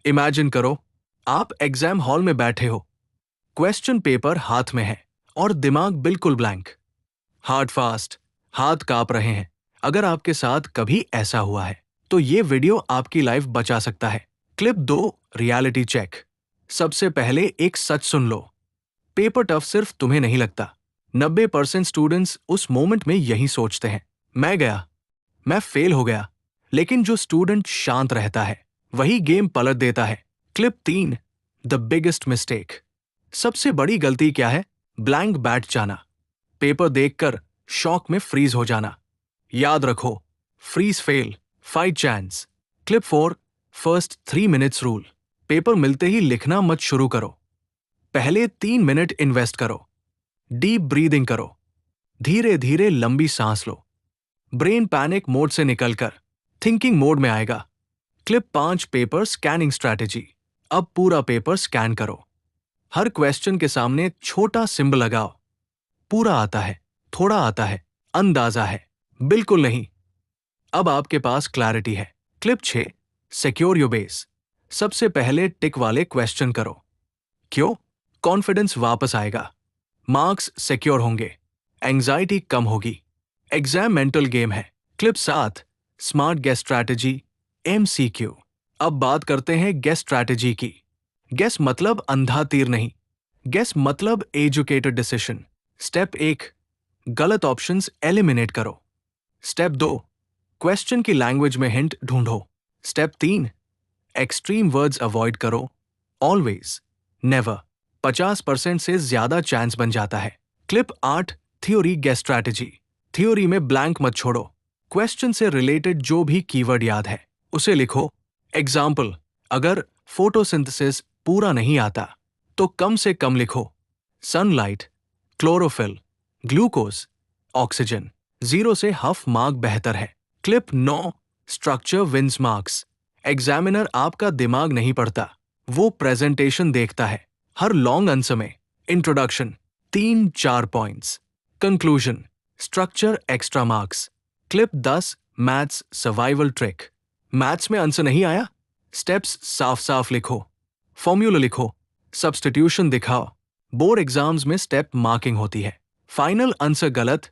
Imagine करो, आप exam hall में बैठे हो, क्वेश्चन पेपर हाथ में है और दिमाग बिल्कुल ब्लैंक। हार्ड फास्ट, हाथ कांप रहे हैं। अगर आपके साथ कभी ऐसा हुआ है तो ये वीडियो आपकी लाइफ बचा सकता है। Clip 2, reality check. सबसे पहले एक सच सुन लो। पेपर टफ सिर्फ तुम्हें नहीं लगता। 90% स्टूडेंट्स उस मोमेंट में यही सोचते हैं, मैं गया, मैं फेल हो गया। लेकिन जो स्टूडेंट शांत रहता है वही गेम पलट देता है। Clip 3, the biggest mistake. सबसे बड़ी गलती क्या है? ब्लैंक बैठ जाना, पेपर देखकर शॉक में फ्रीज हो जाना। याद रखो, freeze fail, fight chance. Clip 4, first 3 minutes rule. Paper मिलते ही लिखना मत शुरू करो। पहले 3 मिनट इन्वेस्ट करो, डीप ब्रीदिंग करो, धीरे धीरे लंबी सांस लो। ब्रेन पैनिक मोड से निकलकर थिंकिंग मोड में आएगा। Clip 5, paper scanning strategy. अब पूरा पेपर स्कैन करो। हर क्वेश्चन के सामने छोटा सिंबल लगाओ। पूरा आता है, थोड़ा आता है, अंदाजा है, बिल्कुल नहीं। अब आपके पास क्लैरिटी है। Clip 6, secure your base. सबसे पहले टिक वाले क्वेश्चन करो। क्यों? कॉन्फिडेंस वापस आएगा, मार्क्स सिक्योर होंगे, एंजाइटी कम होगी। एग्जाम मेंटल गेम है। Clip 7, smart guess strategy, MCQ. अब बात करते हैं गेस स्ट्रैटेजी की। गेस मतलब अंधा तीर नहीं, गेस मतलब एजुकेटेड डिसीजन। स्टेप 1, गलत ऑप्शंस एलिमिनेट करो। स्टेप 2, क्वेश्चन की लैंग्वेज में हिंट ढूंढो। स्टेप 3, एक्सट्रीम वर्ड्स अवॉइड करो। Always, never. 50% से ज्यादा चांस बन जाता है। Clip 8, theory guess strategy. Theory में ब्लैंक मत छोड़ो। क्वेश्चन से रिलेटेड जो भी कीवर्ड याद है उसे लिखो। एग्जाम्पल, अगर फोटोसिंथेसिस पूरा नहीं आता तो कम से कम लिखो सनलाइट, क्लोरोफिल, ग्लूकोज, ऑक्सीजन। 0 से हाफ मार्क बेहतर है। Clip 9, structure wins marks. Examiner आपका दिमाग नहीं पढ़ता, वो प्रेजेंटेशन देखता है। हर लॉन्ग आंसर में introduction 3-4 points, conclusion, structure extra marks. Clip 10, maths survival trick. Maths में आंसर नहीं आया? स्टेप्स साफ साफ लिखो, फॉर्मूला लिखो, सब्स्टिट्यूशन दिखाओ। बोर्ड एग्जाम्स में स्टेप मार्किंग होती है। फाइनल आंसर गलत,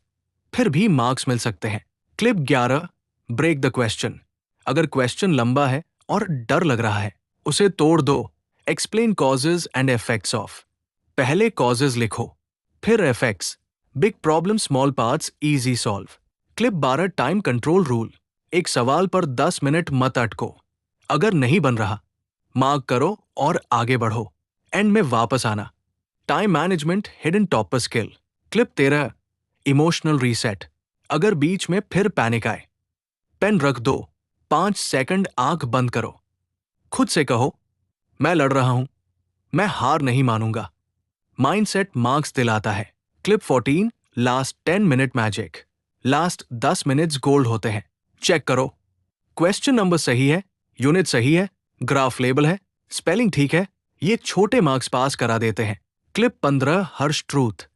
फिर भी मार्क्स मिल सकते हैं। Clip 11, break the question. अगर क्वेश्चन लंबा है और डर लग रहा है उसे तोड़ दो। Explain causes and effects of. पहले कॉजेज लिखो, फिर effects. Big problem small parts easy solve. Clip 12, time control rule. एक सवाल पर 10 मिनट मत अटको। अगर नहीं बन रहा, मार्क करो और आगे बढ़ो। एंड में वापस आना। Time management hidden topper skill. Clip 13, emotional reset. अगर बीच में फिर पैनिक आए, पेन रख दो, 5 सेकंड आंख बंद करो। खुद से कहो, मैं लड़ रहा हूं, मैं हार नहीं मानूंगा। माइंडसेट मार्क्स दिलाता है। Clip 14, last 10 minute magic. Last 10 minutes gold होते हैं। चेक करो, क्वेश्चन नंबर सही है, यूनिट सही है, ग्राफ लेबल है, स्पेलिंग ठीक है। ये छोटे मार्क्स पास करा देते हैं। क्लिप 15, हर्ष ट्रूथ।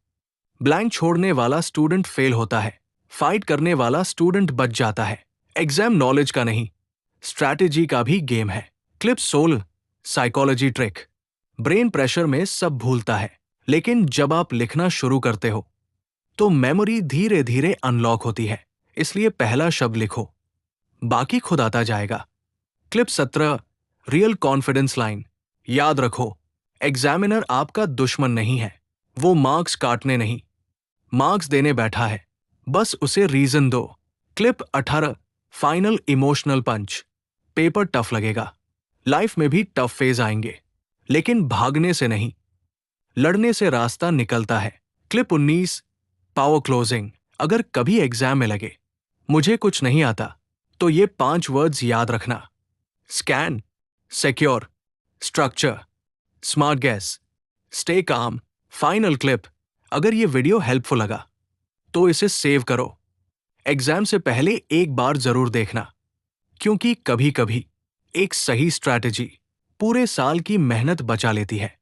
ब्लैंक छोड़ने वाला स्टूडेंट फेल होता है, फाइट करने वाला स्टूडेंट बच जाता है। एग्जाम नॉलेज का नहीं, स्ट्रैटेजी का भी गेम है। Clip 16, psychology trick. Brain pressure में सब भूलता है, लेकिन जब आप लिखना शुरू करते हो तो मेमोरी धीरे धीरे अनलॉक होती है। इसलिए पहला शब्द लिखो, बाकी खुद आता जाएगा। Clip 17, real confidence line. याद रखो, एग्जामिनर आपका दुश्मन नहीं है, वो मार्क्स काटने नहीं, मार्क्स देने बैठा है, बस उसे रीजन दो। क्लिप 18, फाइनल इमोशनल पंच। पेपर टफ लगेगा, लाइफ में भी टफ फेज आएंगे, लेकिन भागने से नहीं, लड़ने से रास्ता निकलता है। Clip 19, power closing. अगर कभी एग्जाम में लगे मुझे कुछ नहीं आता तो ये 5 वर्ड्स याद रखना, scan, secure, structure, smart guess, stay calm. Final clip, अगर ये वीडियो हेल्पफुल लगा तो इसे सेव करो। एग्जाम से पहले एक बार जरूर देखना, क्योंकि कभी कभी एक सही स्ट्रैटेजी पूरे साल की मेहनत बचा लेती है।